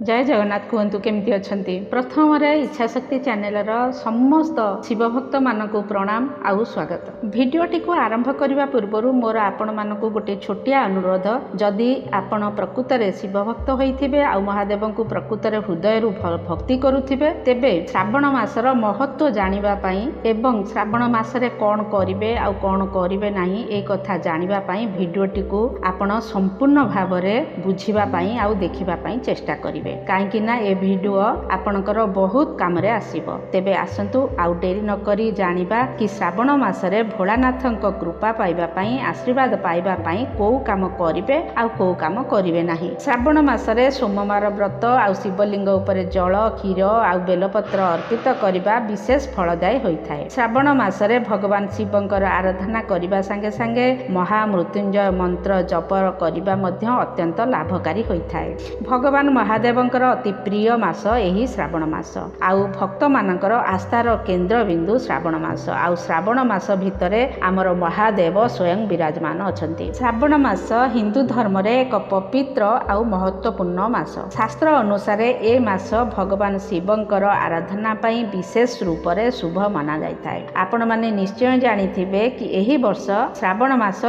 जय जगन्नाथ कहतु केमती अच्छी प्रथम इच्छाशक्ति चैनल समस्त शिव भक्त मानक प्रणाम आउ स्वागत। भिडियोटी को आरंभ करने पूर्व मोर आपण मानक गोटे छोटिया अनुरोध, जदि आपण प्रकृत में शिव भक्त होइथिबे आ महादेव को प्रकृत में हृदय भक्ति करुथिबे तेबे श्रावण मासर महत्व जानिबा पई एवं श्रावण मासरे कौन करिवे आ कौन करिवे नाही ए कथा जानिबा पई भिडियोटी को आपण संपूर्ण भाव में बुझिबा पई आ देखिबा पई चेष्टा करिवे, काहेकि ना ए वीडियो आपणकर बहुत काम रे आसीबो। तेबे आसंतु आउ डेरी न करी जानिबा कि श्रावण मासरे भोलानाथक कृपा पाइबा पई आशीर्वाद पाइबा पई को काम करिवे आ को काम करिवे नाही। श्रावण मासरे सोमवार व्रत आ शिवलिंग उपरे जल क्षीर आ बेलपत्र अर्पित करिबा विशेष फलदायी होइथाय। श्रावण मासरे भगवान शिवंकर आराधना करिबा संगे संगे महामृत्युंजय मंत्र जप करिबा मध्य अत्यंत लाभकारी होइथाय। भगवान महादेवंकर अति प्रिय मास एही श्रावण मास आउ भक्त मानकर आस्थार केंद्र बिंदु श्रावण मास आउ श्रावण मास भितरे आमर महादेव स्वयं विराजमान अछंती। श्रावण मास हिंदू धर्म रे एक पवित्र आउ महत्वपूर्ण मास। शास्त्र अनुसार ए मास भगवान शिवंकर आराधना पई विशेष रूप रे शुभ माना जायथाय। आपण माने निश्चय जानिथिबे कि एही वर्ष श्रावण मास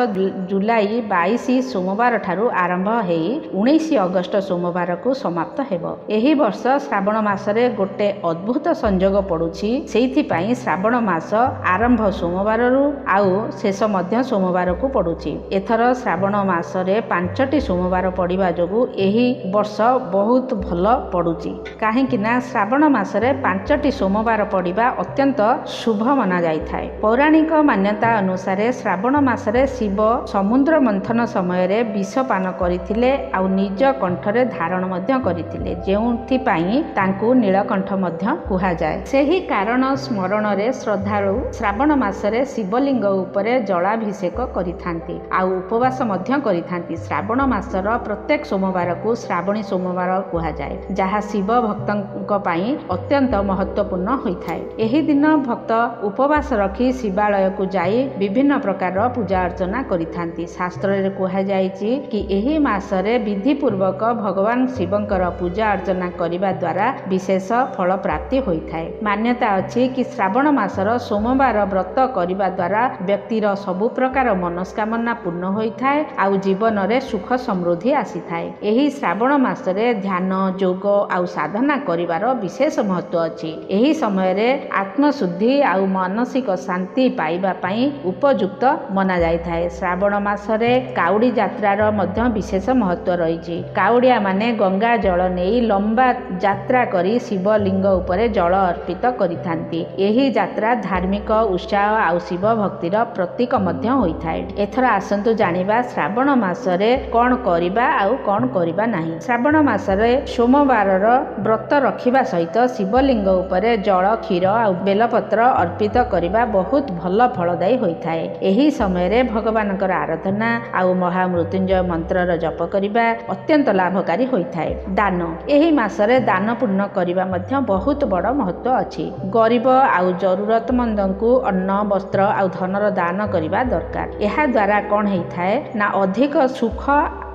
जुलाई 22 सोमवार ठारू आरंभ हेई 19 अगस्त सोमवार को समाप्त हेबो। एही वर्ष श्रावण मासरे गोटे अद्भुत संयोग पड़ुछि, सेइथि पई श्रावण मास आरंभ सोमवार रु आउ शेष मध्य सोमवार को पड़ुछि। एथर श्रावण मासरे 5टी सोमवार पड़िबा जोगु एही वर्ष बहुत भल पड़ुछि, काहेकि ना श्रावण मासरे 5टी सोमवार पड़िबा अत्यंत शुभ माना जायथाय। पौराणिक मान्यता अनुसार श्रावण मासरे शिव समुद्र मंथन समय रे विष पान करिथिले आउ निज कंठरे धारण मध्य करिथिले, जेउथिपाई तांकु नीलकंठ मध्य कुहा जाय। सेही कारण स्मरण रे श्रद्धालु श्रावण मासरे शिवलिंग उपरे जलाभिषेक करिथांती आउ उपवास मध्य करिथांती। श्रावण मासर प्रत्येक सोमवार को श्रावणी सोमवार कुहा जाय, जहा शिव भक्तंक पई अत्यंत महत्वपूर्ण होइथाय। एही दिन भक्त उपवास रखी शिवालय को जाई विभिन्न प्रकार पूजा अर्चना करिथांती। शास्त्र रे कुहा जायछि कि एही मासरे विधि पूर्वक भगवान शिवंकर पूजा अर्चना करिबा द्वारा विशेष फल प्राप्ति होइथाय। मान्यता अछि कि श्रावण मासर सोमवार व्रत करिबा द्वारा व्यक्तिर सबु प्रकार मनस्कामना पूर्ण होइथाय आउ जीवन रे सुख समृद्धि आसीथाय। एही श्रावण मासरे ध्यान योग आउ साधना करिबार विशेष महत्व अछि। एही समय रे आत्मशुद्धि आउ मानसिक शांति पाइबा पई उपयुक्त मना जायथाय। श्रावण मासरे काउडी यात्रार मध्य विशेष महत्व रहिछि। काउडिया माने गंगा जल नेई लंबा यात्रा करी शिवलिंग उपरे जल अर्पित करिथांती। एही यात्रा धार्मिक उत्साह आउ शिव भक्तिर प्रतीक मध्य होइथाय। एथर आसंतु जानिबा श्रावण मासरे कोन करिबा आउ कोन करिबा नाही। श्रावण मासरे सोमवारर व्रत रखिबा सहित शिवलिंग उपरे जल क्षीर आउ बेलपत्र अर्पित करिबा बहुत भल फलदायी होइथाय। एही समय रे भगवानकर आराधना आउ महामृत्युंजय मंत्रर जप करिबा अत्यंत लाभकारी होइथाय। दान एही मासरे दान पूर्ण करिबा मध्य बहुत बड़ महत्व अछि। गरीब आउ जरूरतमंदଙ୍କୁ अन्न वस्त्र आउ धनर दान करिबा दरकार। एहा द्वारा कोन हेइथाय ना अधिक सुख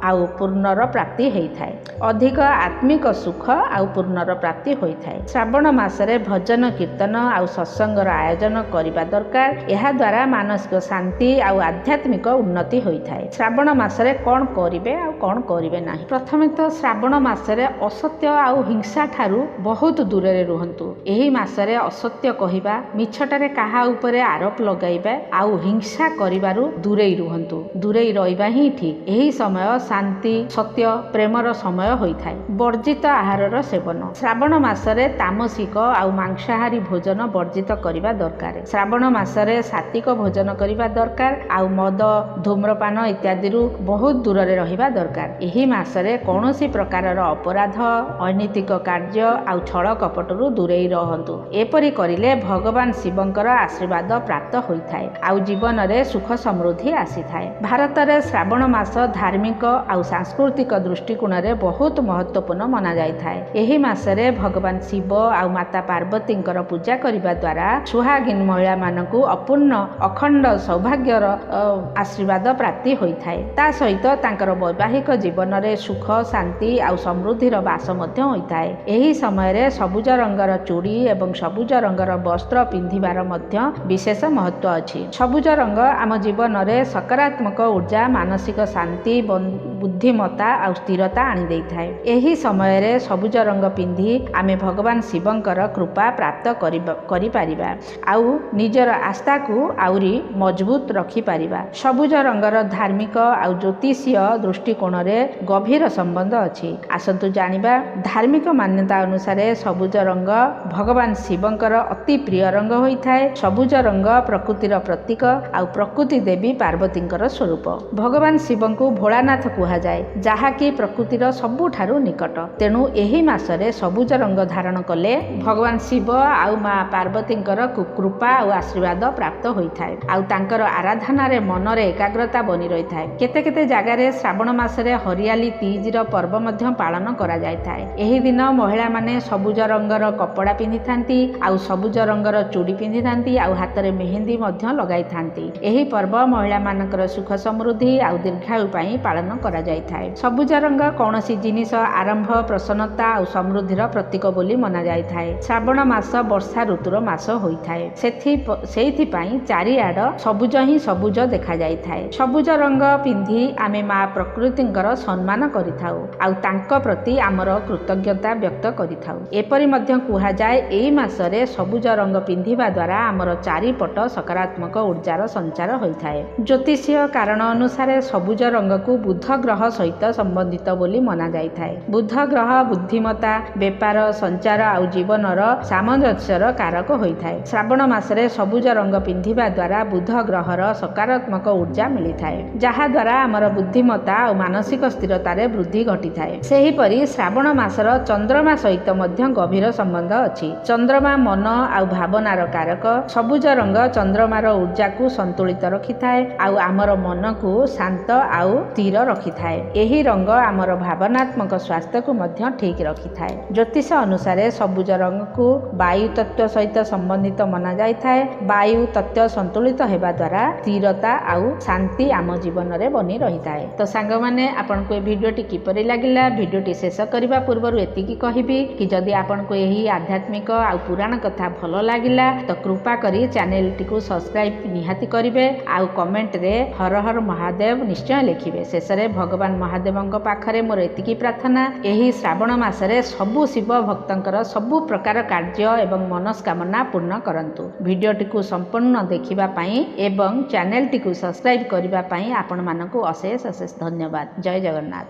आउ पूर्णर प्राप्ति होइथाय। अधिक आत्मिक सुख आउ पूर्णर प्राप्ति होइथाय। श्रावण मासरे भजन कीर्तन आउ सत्संगर आयोजन करिबा दरकार। एहा द्वारा मानसिक शांति आउ आध्यात्मिक उन्नति होइथाय। श्रावण मासरे कोन करिवे आउ कोन करिवे नाही। प्रथमे तो श्रावण मासरे असत्य आउ हिंसा ठारू बहुत दूर रे रुहंतु। एही मासरे असत्य कहिबा, मिछटारे काहा उपरे आरोप लगाइबा आउ हिंसा करिबारु दूरेई रुहंतु। दूरेई रहिबा ही ठीक। एही समय शांति सत्य प्रेमर समय होइथाय। वर्जित आहारर सेवन श्रावण मासरे तामसिक आउ मांसाहारी भोजन वर्जित करिबा दरकार। श्रावण मासरे सात्विक भोजन करिबा दरकार आउ मद धूम्रपान इत्यादि बहुत दूर रे रहिबा दरकार। एही मासरे कौनसी प्रकारर अपराध अनैतिक कार्य आउ छल कपटरू दूरेई रहंतु। एपरि करिले भगवान शिवंकर आशीर्वाद प्राप्त होइथाय आउ जीवन रे सुख समृद्धि आसीथाय। भारत रे श्रावण मास धार्मिक ଆଉ ସାଂସ୍କୃତିକ ଦୃଷ୍ଟିକୋଣରେ ବହୁତ ମହତ୍ତ୍ୱପୂର୍ଣ୍ଣ ମନାଯାଇଥାଏ। ଏହି ମାସରେ ଭଗବାନ ଶିବ ଆଉ ମାତା ପାର୍ବତୀଙ୍କର ପୂଜା କରିବା ଦ୍ୱାରା ସୁହାଗିନ ମହିଳାମାନଙ୍କୁ ଅପୂର୍ଣ୍ଣ ଅଖଣ୍ଡ ସୌଭାଗ୍ୟର ଆଶୀର୍ବାଦ ପ୍ରାପ୍ତି ହୋଇଥାଏ। ତା ସହିତ ତାଙ୍କର ବୈବାହିକ ଜୀବନରେ ସୁଖ ଶାନ୍ତି ଆଉ ସମୃଦ୍ଧିର ବାସ ମଧ୍ୟ ହୋଇଥାଏ। ଏହି ସମୟରେ ସବୁଜ ରଙ୍ଗର ଚୁଡ଼ି ଏବଂ ସବୁଜ ରଙ୍ଗର ବସ୍ତ୍ର ପିନ୍ଧିବାର ମଧ୍ୟ ବିଶେଷ ମହତ୍ତ୍ୱ ଅଛି। ସବୁଜ ରଙ୍ଗ ଆମ ଜୀବନରେ ସକାରାତ୍ମକ ଊର୍ଜା ମାନସିକ ଶାନ୍ତି ବୁଦ୍ଧିମତ୍ତା ଆଉ ସ୍ଥିରତା ଆଣିଦେଇଥାଏ। ଏହି ସମୟରେ ସବୁଜ ରଙ୍ଗ ପିନ୍ଧି ଆମେ ଭଗବାନ ଶିବଙ୍କର କୃପା ପ୍ରାପ୍ତ କରିପାରିବା ଆଉ ନିଜର ଆସ୍ଥାକୁ ଆହୁରି ମଜବୁତ ରଖିପାରିବା। ସବୁଜ ରଙ୍ଗର ଧାର୍ମିକ ଆଉ ଜ୍ୟୋତିଷୀୟ ଦୃଷ୍ଟିକୋଣରେ ଗଭୀର ସମ୍ବନ୍ଧ ଅଛି। ଆସନ୍ତୁ ଜାଣିବା ଧାର୍ମିକ ମାନ୍ୟତା ଅନୁସାରେ ସବୁଜ ରଙ୍ଗ ଭଗବାନ ଶିବଙ୍କର ଅତି ପ୍ରିୟ ରଙ୍ଗ ହୋଇଥାଏ। ସବୁଜ ରଙ୍ଗ ପ୍ରକୃତିର ପ୍ରତୀକ ଆଉ ପ୍ରକୃତି ଦେବୀ ପାର୍ବତୀଙ୍କର ସ୍ୱରୂପ। ଭଗବାନ ଶିବଙ୍କୁ ଭୋଳାନାଥ କୁହାଯାଏ, ଯାହାକି ପ୍ରକୃତିର ସବୁଠାରୁ ନିକଟ। ତେଣୁ ଏହି ମାସରେ ସବୁଜ ରଙ୍ଗ ଧାରଣ କଲେ ଭଗବାନ ଶିବ ଆଉ ମା ପାର୍ବତୀଙ୍କର କୃପା ଆଉ ଆଶୀର୍ବାଦ ପ୍ରାପ୍ତ ହୋଇଥାଏ ଆଉ ତାଙ୍କର ଆରାଧନାରେ ମନରେ ଏକାଗ୍ରତା ବନି ରହିଥାଏ। କେତେ କେତେ ଜାଗାରେ ଶ୍ରାବଣ ମାସରେ ହରିଆଲି ତିଜର ପର୍ବ ମଧ୍ୟ ପାଳନ କରାଯାଇଥାଏ। ଏହି ଦିନ ମହିଳାମାନେ ସବୁଜ ରଙ୍ଗର କପଡ଼ା ପିନ୍ଧିଥାନ୍ତି ଆଉ ସବୁଜ ରଙ୍ଗର ଚୁଡ଼ି ପିନ୍ଧିଥାନ୍ତି ଆଉ ହାତରେ ମେହେନ୍ଦି ମଧ୍ୟ ଲଗାଇଥାନ୍ତି। ଏହି ପର୍ବ ମହିଳାମାନଙ୍କର ସୁଖ ସମୃଦ୍ଧି ଆଉ ଦୀର୍ଘାୟୁ ପାଇଁ ପାଳନ କରାଯାଇଥାଏ। ସବୁଜ ରଙ୍ଗ କୌଣସି ଜିନିଷ ଆରମ୍ଭ ପ୍ରସନ୍ନତା ଆଉ ସମୃଦ୍ଧିର ପ୍ରତୀକ ବୋଲି ମନାଯାଇଥାଏ। ଶ୍ରାବଣ ମାସ ବର୍ଷା ଋତୁର ମାସ ହୋଇଥାଏ। ସେଇଥିପାଇଁ ଚାରିଆଡ଼ ସବୁଜ ହିଁ ସବୁଜ ଦେଖାଯାଇଥାଏ। ସବୁଜ ରଙ୍ଗ ପିନ୍ଧି ଆମେ ମା ପ୍ରକୃତିଙ୍କର ସମ୍ମାନ କରିଥାଉ ଆଉ ତାଙ୍କ ପ୍ରତି ଆମର କୃତଜ୍ଞତା ବ୍ୟକ୍ତ କରିଥାଉ। ଏପରି ମଧ୍ୟ କୁହାଯାଏ ଏହି ମାସରେ ସବୁଜ ରଙ୍ଗ ପିନ୍ଧିବା ଦ୍ୱାରା ଆମର ଚାରିପଟ ସକାରାତ୍ମକ ଊର୍ଜାର ସଞ୍ଚାର ହୋଇଥାଏ। ଜ୍ୟୋତିଷୀୟ କାରଣ ଅନୁସାରେ ସବୁଜ ରଙ୍ଗକୁ ବୁଧ ଗ୍ରହ ସହିତ ସମ୍ବନ୍ଧିତ ବୋଲି ମନାଯାଇଥାଏ। ବୁଧ ଗ୍ରହ ବୁଦ୍ଧିମତ୍ତା ବେପାର ସଞ୍ଚାର ଆଉ ଜୀବନର ସାମଞ୍ଜସ୍ୟର କାରକ ହୋଇଥାଏ। ଶ୍ରାବଣ ମାସରେ ସବୁଜ ରଙ୍ଗ ପିନ୍ଧିବା ଦ୍ୱାରା ବୁଧ ଗ୍ରହର ସକାରାତ୍ମକ ଊର୍ଜା ମିଳିଥାଏ, ଯାହାଦ୍ୱାରା ଆମର ବୁଦ୍ଧିମତ୍ତା ଆଉ ମାନସିକ ସ୍ଥିରତାରେ ବୃଦ୍ଧି ଘଟିଥାଏ। ସେହିପରି ଶ୍ରାବଣ ମାସର ଚନ୍ଦ୍ରମା ସହିତ ମଧ୍ୟ ଗଭୀର ସମ୍ବନ୍ଧ ଅଛି। ଚନ୍ଦ୍ରମା ମନ ଆଉ ଭାବନାର କାରକ। ସବୁଜ ରଙ୍ଗ ଚନ୍ଦ୍ରମାର ଊର୍ଜାକୁ ସନ୍ତୁଳିତ ରଖିଥାଏ ଆଉ ଆମର ମନକୁ ଶାନ୍ତ ଆଉ ସ୍ଥିର ରଖିଥାଏ। ଏହି ରଙ୍ଗ ଆମର ଭାବନାତ୍ମକ ସ୍ୱାସ୍ଥ୍ୟକୁ ମଧ୍ୟ ଠିକ୍ ରଖିଥାଏ। ଜ୍ୟୋତିଷ ଅନୁସାରେ ସବୁଜ ରଙ୍ଗକୁ ବାୟୁ ତତ୍ତ୍ୱ ସହିତ ସମ୍ବନ୍ଧିତ ମନାଯାଇଥାଏ। ବାୟୁ ତତ୍ତ୍ୱ ସନ୍ତୁଳିତ ହେବା ଦ୍ୱାରା ସ୍ଥିରତା ଆଉ ଶାନ୍ତି ଆମ ଜୀବନରେ ବନି ରହିଥାଏ। ତ ସାଙ୍ଗମାନେ ଆପଣଙ୍କୁ ଏ ଭିଡ଼ିଓଟି କିପରି ଲାଗିଲା? ଭିଡ଼ିଓଟି ଶେଷ କରିବା ପୂର୍ବରୁ ଏତିକି କହିବି କି ଯଦି ଆପଣଙ୍କୁ ଏହି ଆଧ୍ୟାତ୍ମିକ ଆଉ ପୁରାଣ କଥା ଭଲ ଲାଗିଲା ତ କୃପା କରି ଚ୍ୟାନେଲଟିକୁ ସବସ୍କ୍ରାଇବ୍ ନିହାତି କରିବେ ଆଉ କମେଣ୍ଟରେ ହର ହର ମହାଦେବ ନିଶ୍ଚୟ ଲେଖିବେ। ଶେଷରେ ଭଗବାନ ମହାଦେବଙ୍କ ପାଖରେ ମୋର ଏତିକି ପ୍ରାର୍ଥନା, ଏହି ଶ୍ରାବଣ ମାସରେ ସବୁ ଶିବ ଭକ୍ତଙ୍କର ସବୁ ପ୍ରକାର କାର୍ଯ୍ୟ ଏବଂ ମନସ୍କାମନା ପୂର୍ଣ୍ଣ କରନ୍ତୁ। ଭିଡ଼ିଓଟିକୁ ସମ୍ପୂର୍ଣ୍ଣ ଦେଖିବା ପାଇଁ ଏବଂ ଚ୍ୟାନେଲଟିକୁ ସବସ୍କ୍ରାଇବ୍ କରିବା ପାଇଁ ଆପଣମାନଙ୍କୁ ଅଶେଷ ଅଶେଷ ଧନ୍ୟବାଦ। ଜୟ ଜଗନ୍ନାଥ।